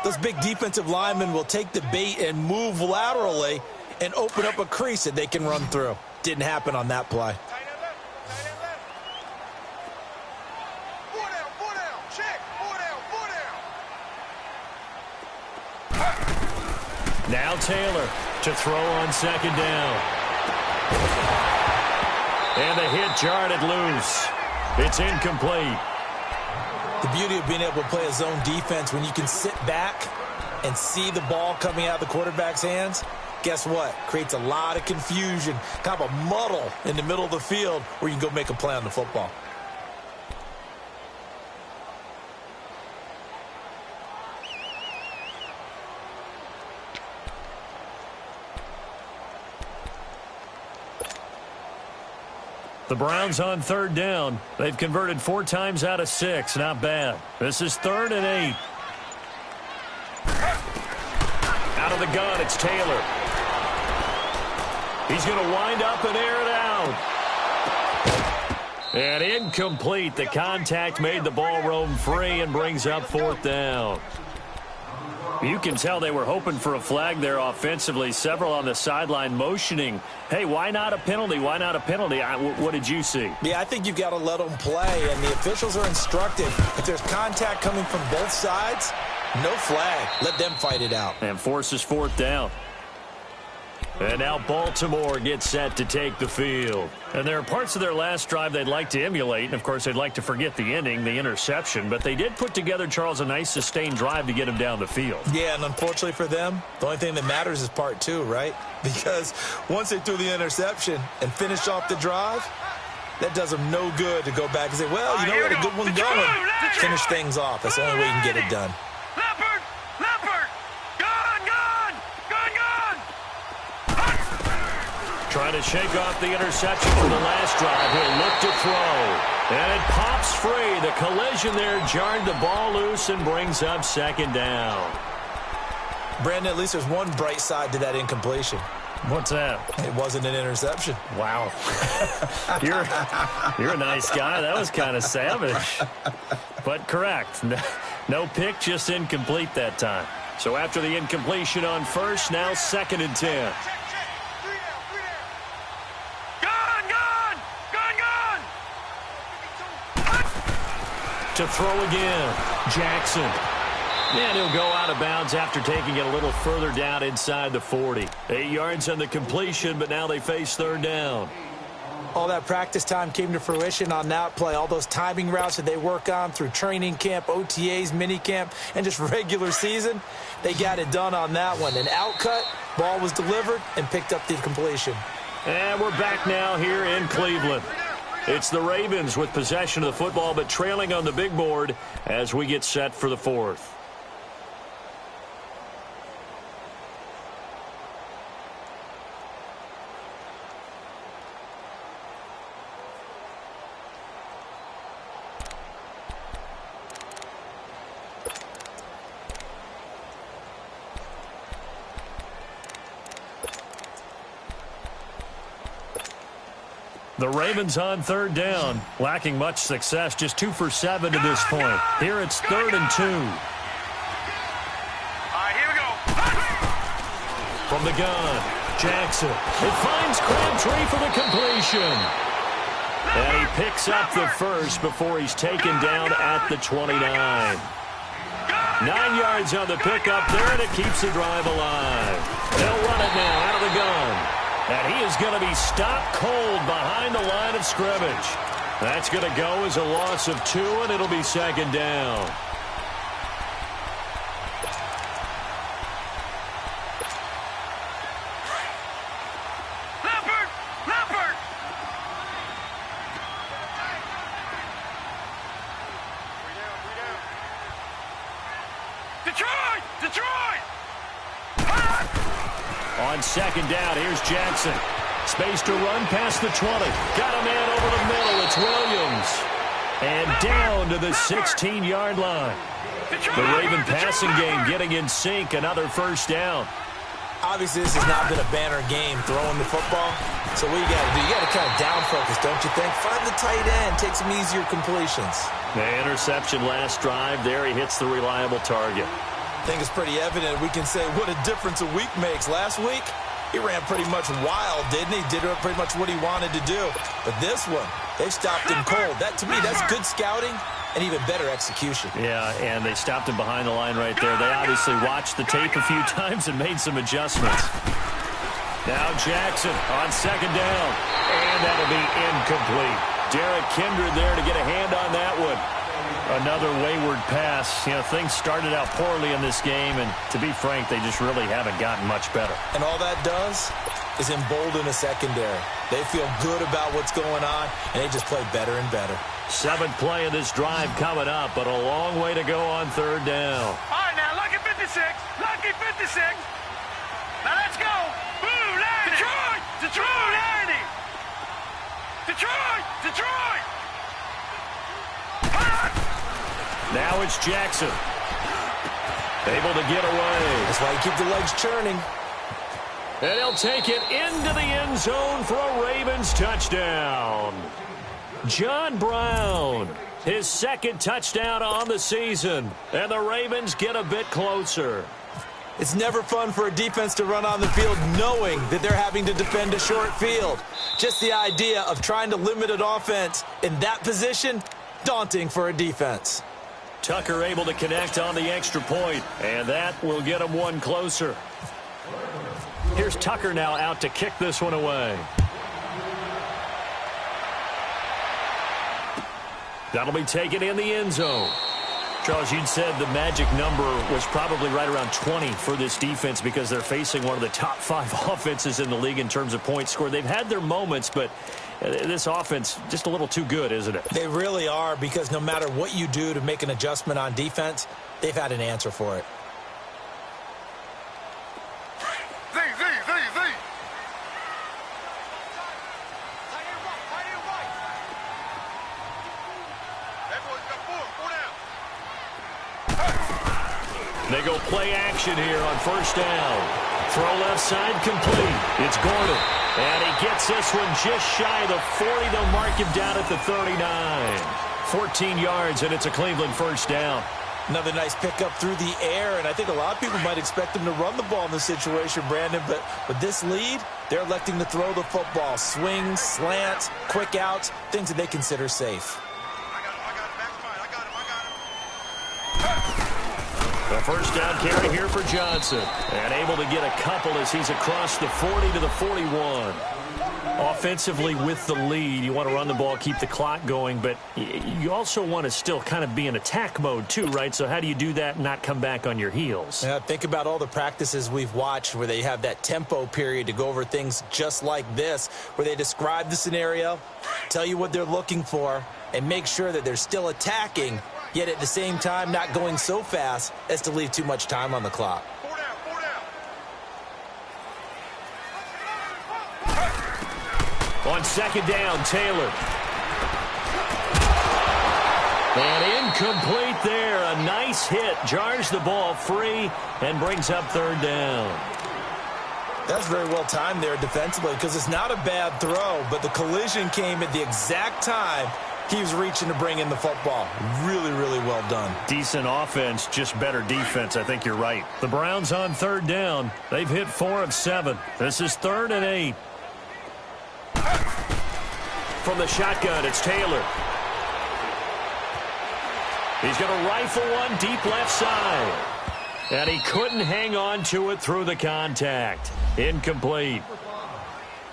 those big defensive linemen will take the bait and move laterally and open up a crease that they can run through. Didn't happen on that play. Now Taylor to throw on second down. And the hit jarred it loose. It's incomplete. The beauty of being able to play a zone defense when you can sit back and see the ball coming out of the quarterback's hands, guess what? Creates a lot of confusion, kind of a muddle in the middle of the field where you can go make a play on the football. The Browns on third down. They've converted 4 times out of 6. Not bad. This is 3rd and 8. Out of the gun, it's Taylor. He's going to wind up and air it out. And incomplete. The contact made the ball roam free and brings up 4th down. You can tell they were hoping for a flag there offensively. Several on the sideline motioning, hey, why not a penalty? Why not a penalty? What did you see? Yeah, I think you've got to let them play, and the officials are instructed. If there's contact coming from both sides, no flag. Let them fight it out. And forces 4th down. And now Baltimore gets set to take the field. And there are parts of their last drive they'd like to emulate. And, of course, they'd like to forget the ending, the interception. But they did put together, Charles, a nice sustained drive to get him down the field. Yeah, and unfortunately for them, the only thing that matters is part 2, right? Because once they threw the interception and finished off the drive, that does them no good to go back and say, well, you know, we had a good one going. Finish things off. That's the only way you can get it done. Leopard! Leopard! Gone! Gone! Gone! Gone! Trying to shake off the interception from the last drive. He'll look to throw. And it pops free. The collision there jarred the ball loose and brings up 2nd down. Brandon, at least there's one bright side to that incompletion. What's that? It wasn't an interception. Wow. You're a nice guy. That was kind of savage. But correct. No pick, just incomplete that time. So after the incompletion on first, now 2nd and 10. To throw again, Jackson. And he'll go out of bounds after taking it a little further down inside the 40. 8 yards on the completion, but now they face 3rd down. All that practice time came to fruition on that play. All those timing routes that they work on through training camp, OTAs, minicamp, and just regular season, they got it done on that one. An outcut, ball was delivered, and picked up the completion. And we're back now here in Cleveland. It's the Ravens with possession of the football, but trailing on the big board as we get set for the 4th. The Ravens on 3rd down, lacking much success, just 2 for 7 to this point. Here it's 3rd and 2. All right, here we go. From the gun, Jackson. It finds Crabtree for the completion. And he picks up the first before he's taken down at the 29. 9 yards on the pickup there, and it keeps the drive alive. They'll run it now out of the gun. And he is going to be stopped cold behind the line of scrimmage. That's going to go as a loss of 2, and it'll be 2nd down. Leopard! Leopard! Detroit! Detroit! On 2nd down, here's Jackson. Space to run past the 20. Got a man over the middle. It's Williams. And down to the 16-yard line. The Raven passing game getting in sync. Another 1st down. Obviously, this has not been a banner game throwing the football. So what you got to do, you got to kind of down focus, don't you think? Find the tight end, take some easier completions. The interception last drive there. He hits the reliable target. I think it's pretty evident we can say what a difference a week makes. Last week, he ran pretty much wild, didn't he? Did pretty much what he wanted to do. But this one, they stopped him cold. That, to me, that's good scouting and even better execution. Yeah, and they stopped him behind the line right there. They obviously watched the tape a few times and made some adjustments. Now Jackson on second down, and that'll be incomplete. Derek Kindred there to get a hand on that one. Another wayward pass. You know, things started out poorly in this game, and to be frank, they just really haven't gotten much better. And all that does is embolden a secondary. They feel good about what's going on, and they just play better and better. 7th play of this drive coming up, but a long way to go on third down. All right, now, lucky 56. Lucky 56. Now, let's go. Boo, Lanny. Detroit. Detroit. Lanny. Detroit. Detroit. Now it's Jackson. Able to get away. That's why you keep the legs churning. And he'll take it into the end zone for a Ravens touchdown. John Brown, his 2nd touchdown on the season. And the Ravens get a bit closer. It's never fun for a defense to run on the field knowing that they're having to defend a short field. Just the idea of trying to limit an offense in that position, daunting for a defense. Tucker able to connect on the extra point, and that will get him one closer. Here's Tucker now out to kick this one away. That'll be taken in the end zone. Charles, you'd said the magic number was probably right around 20 for this defense because they're facing one of the top 5 offenses in the league in terms of points scored. They've had their moments, but this offense just a little too good, isn't it? They really are, because no matter what you do to make an adjustment on defense, they've had an answer for it. Z. That boy's got 4 down. They go play action here on first down. Throw left side complete. It's Gordon. And he gets this one just shy of the 40. They'll mark him down at the 39. 14 yards, and it's a Cleveland first down. Another nice pickup through the air, and I think a lot of people might expect them to run the ball in this situation, Brandon, but with this lead, they're electing to throw the football. Swings, slants, quick outs, things that they consider safe. The first down carry here for Johnson. And able to get a couple as he's across the 40 to the 41. Offensively with the lead, you want to run the ball, keep the clock going, but you also want to still kind of be in attack mode too, right? So how do you do that and not come back on your heels? Yeah, think about all the practices we've watched where they have that tempo period to go over things just like this, where they describe the scenario, tell you what they're looking for, and make sure that they're still attacking, yet at the same time not going so fast as to leave too much time on the clock. 4 down, 4 down. On second down, Taylor. And incomplete there. A nice hit. Jars the ball free and brings up third down. That's very well timed there defensively, because it's not a bad throw, but the collision came at the exact time he was reaching to bring in the football. Really, really well done. Decent offense, just better defense. I think you're right. The Browns on third down. They've hit 4 of 7. This is 3rd and 8. From the shotgun, it's Taylor. He's going to rifle one deep left side. And he couldn't hang on to it through the contact. Incomplete.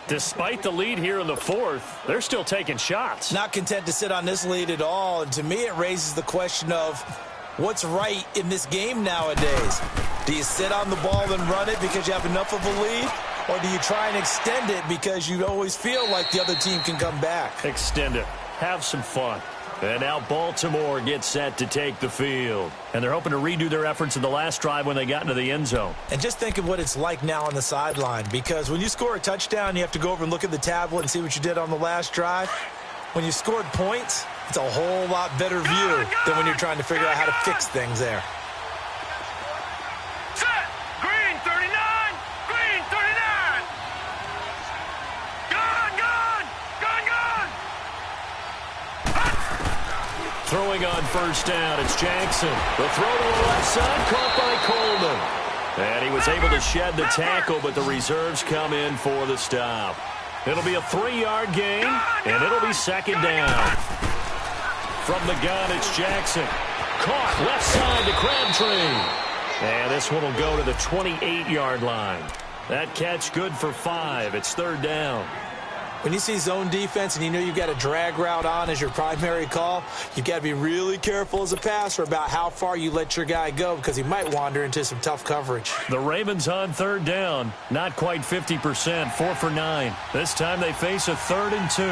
Despite the lead here in the 4th, they're still taking shots. Not content to sit on this lead at all. And to me, it raises the question of what's right in this game nowadays. Do you sit on the ball and run it because you have enough of a lead? Or do you try and extend it because you always feel like the other team can come back? Extend it. Have some fun. And now Baltimore gets set to take the field. And they're hoping to redo their efforts in the last drive when they got into the end zone. And just think of what it's like now on the sideline, because when you score a touchdown, you have to go over and look at the tablet and see what you did on the last drive. When you scored points, it's a whole lot better view than when you're trying to figure out how to fix things there. Set. Green 39. Green 39. Gun, gun. Gun, gun. Throwing on first down, it's Jackson. The throw to the left side, caught by Coleman. And he was able to shed the tackle, but the reserves come in for the stop. It'll be a 3-yard gain, and it'll be second down. From the gun, it's Jackson. Caught left side to Crabtree. And this one will go to the 28-yard line. That catch good for 5. It's 3rd down. When you see zone defense and you know you've got a drag route on as your primary call, you've got to be really careful as a passer about how far you let your guy go because he might wander into some tough coverage. The Ravens on 3rd down. Not quite 50%. 4 for 9. This time they face a 3rd and 2.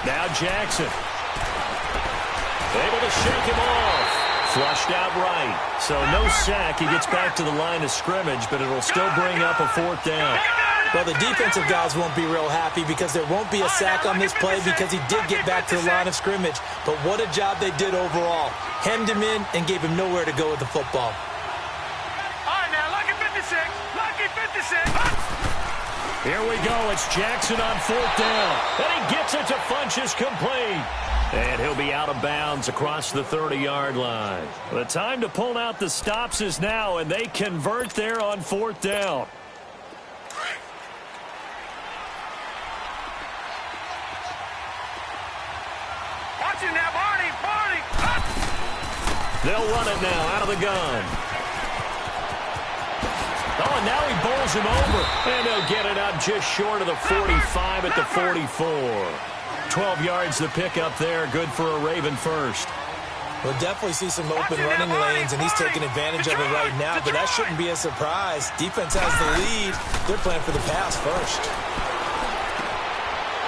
Now Jackson. Able to shake him off. Flushed out right. So no sack. He gets back to the line of scrimmage, but it'll still bring up a 4th down. Well, the defensive guys won't be real happy because there won't be a sack on this play because he did get back to the line of scrimmage. But what a job they did overall. Hemmed him in and gave him nowhere to go with the football. All right, now, lucky 56. Lucky 56. Here we go. It's Jackson on 4th down. And he gets it to Funchess complete. And he'll be out of bounds across the 30-yard line. The time to pull out the stops is now, and they convert there on 4th down. Watch it now, Barney. They'll run it now out of the gun. Oh, and now he bowls him over. And they'll get it up just short of the 45 at the 44. 12 yards to pick up there. Good for a Raven first. We'll definitely see some open running lanes, and he's taking advantage of it right now, but that shouldn't be a surprise. Defense has the lead. They're playing for the pass first.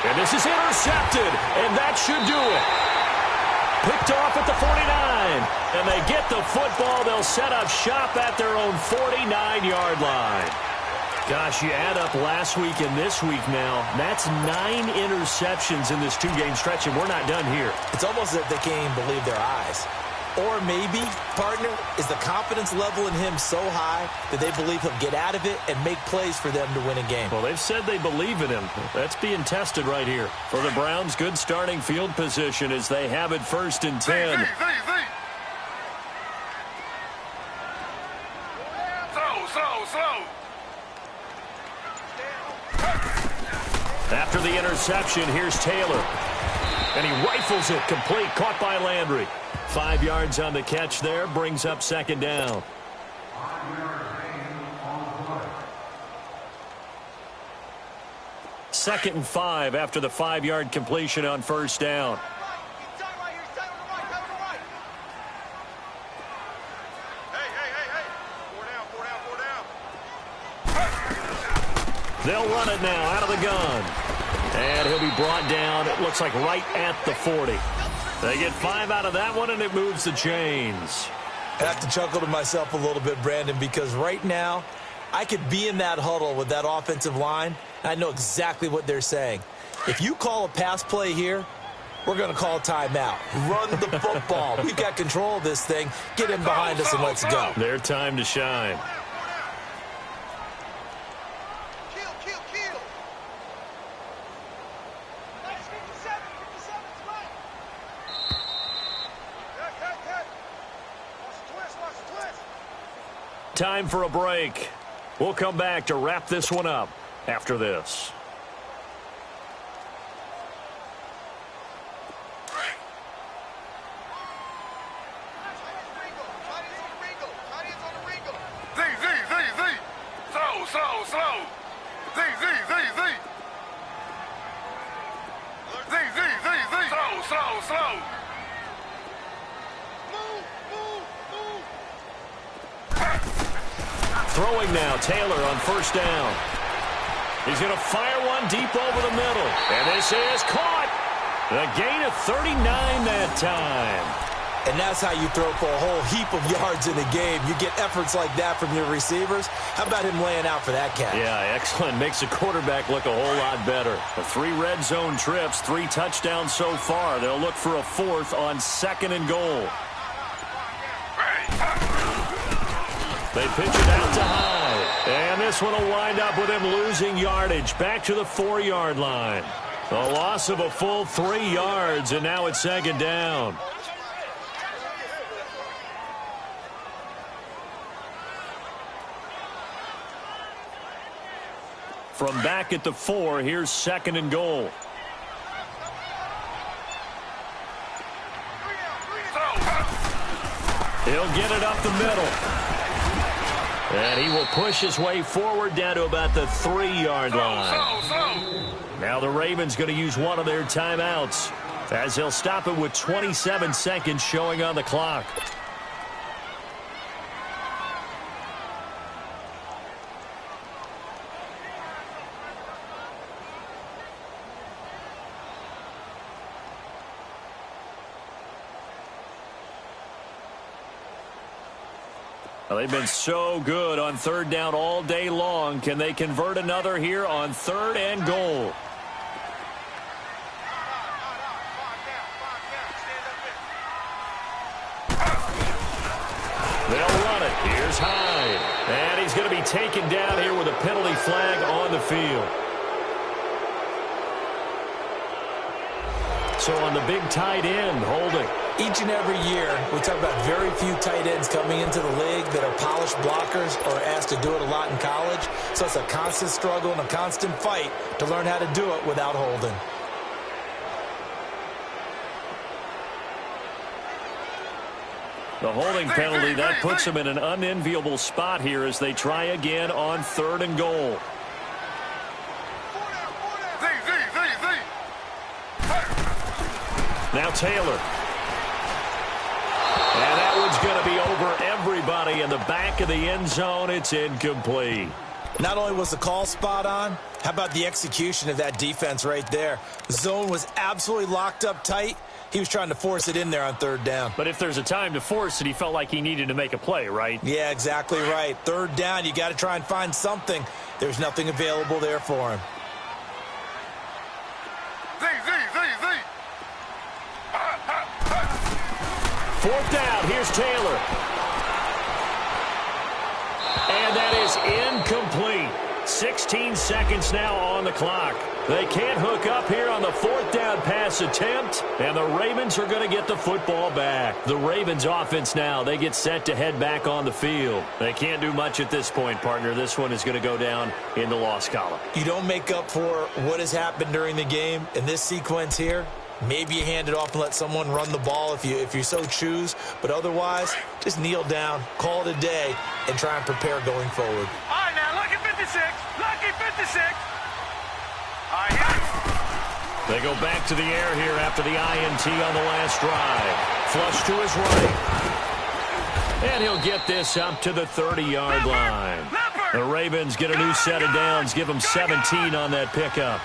And this is intercepted, and that should do it. Picked off at the 49, and they get the football. They'll set up shop at their own 49-yard line. Gosh, you add up last week and this week now, that's 9 interceptions in this 2-game stretch, and we're not done here. It's almost as if they can't even believe their eyes. Or maybe, partner, is the confidence level in him so high that they believe he'll get out of it and make plays for them to win a game. Well, they've said they believe in him. That's being tested right here. For the Browns, good starting field position as they have it 1st and 10. Slow. After the interception, here's Taylor. And he rifles it complete, caught by Landry. 5 yards on the catch there, brings up 2nd down. Second and 5 after the 5-yard completion on 1st down. They'll run it now out of the gun. And he'll be brought down, it looks like right at the 40. They get 5 out of that one, and it moves the chains. I have to chuckle to myself a little bit, Brandon, because right now I could be in that huddle with that offensive line, and I know exactly what they're saying. If you call a pass play here, we're going to call a timeout. Run the football. We've got control of this thing. Get him behind us and let's go. Their time to shine. Time for a break. We'll come back to wrap this one up after this. Slow. Throwing now, Taylor on 1st down. He's going to fire one deep over the middle. And this is caught. The gain of 39 that time. And that's how you throw for a whole heap of yards in the game. You get efforts like that from your receivers. How about him laying out for that catch? Yeah, excellent. Makes the quarterback look a whole lot better. The 3 red zone trips, 3 touchdowns so far. They'll look for a 4th on 2nd and goal. They pitch it out to Hyde. And this one will wind up with him losing yardage. Back to the 4-yard line. A loss of a full 3 yards, and now it's 2nd down. From back at the 4, here's 2nd and goal. He'll get it up the middle. And he will push his way forward down to about the 3-yard line. Now the Ravens going to use one of their timeouts, as he'll stop it with 27 seconds showing on the clock. Well, they've been so good on 3rd down all day long. Can they convert another here on 3rd and goal? They'll run it. Here's Hyde. And he's going to be taken down here with a penalty flag on the field. So on the big tight end, holding. Each and every year, we talk about very few tight ends coming into the league that are polished blockers or asked to do it a lot in college. So it's a constant struggle and a constant fight to learn how to do it without holding. The holding penalty, that puts them in an unenviable spot here as they try again on 3rd and goal. Now Taylor. And that one's going to be over everybody in the back of the end zone. It's incomplete. Not only was the call spot on, how about the execution of that defense right there? The zone was absolutely locked up tight. He was trying to force it in there on 3rd down. But if there's a time to force it, he felt like he needed to make a play, right? Yeah, exactly right. 3rd down, you got to try and find something. There's nothing available there for him. Fourth down, here's Taylor. And that is incomplete. 16 seconds now on the clock. They can't hook up here on the 4th down pass attempt, and the Ravens are going to get the football back. The Ravens offense now, they get set to head back on the field. They can't do much at this point, partner. This one is going to go down in the loss column. You don't make up for what has happened during the game in this sequence here. Maybe you hand it off and let someone run the ball if you so choose. But otherwise, just kneel down, call it a day, and try and prepare going forward. All right, now, lucky 56. Lucky 56. All right, they go back to the air here after the INT on the last drive. Flush to his right. And he'll get this up to the 30-yard line. The Ravens get a new set of downs, give them 17 on that pickup.